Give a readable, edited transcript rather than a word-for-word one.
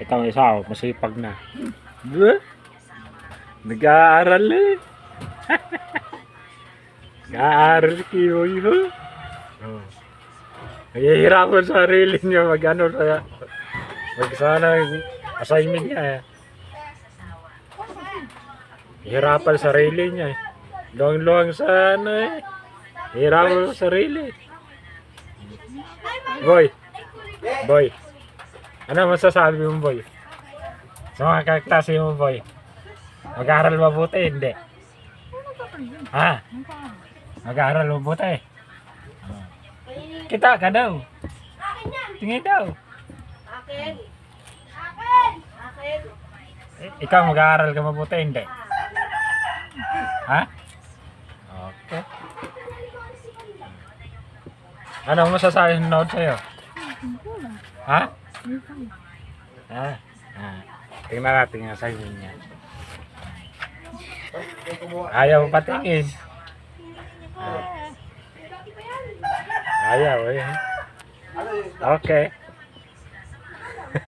Itong isa, oh, masipag na. Nag-aaral eh. Nag-aaral kiyo yun. Oh. Nahihirapan sa sarili niya mag-ano sa sana assignment niya eh. Hirapan sa sarili niya eh. Luwang-luwang sa ano eh. Hirapan sa sarili. Boy. Ano masasabi mo, boy? Sa mga kaklase mo, boy? Mag-aaral mabuti, hindi? Ha? Mag-aaral mabuti? Kita ka daw. Tingin daw. Akin. Ikaw mag-aaral ka mabuti, hindi? Ha? Okay. Ano masasabi ng note sa'yo? Ha? Tingnan natin nga sa'yo niya. Ayaw patingin. Ayaw eh. Okay.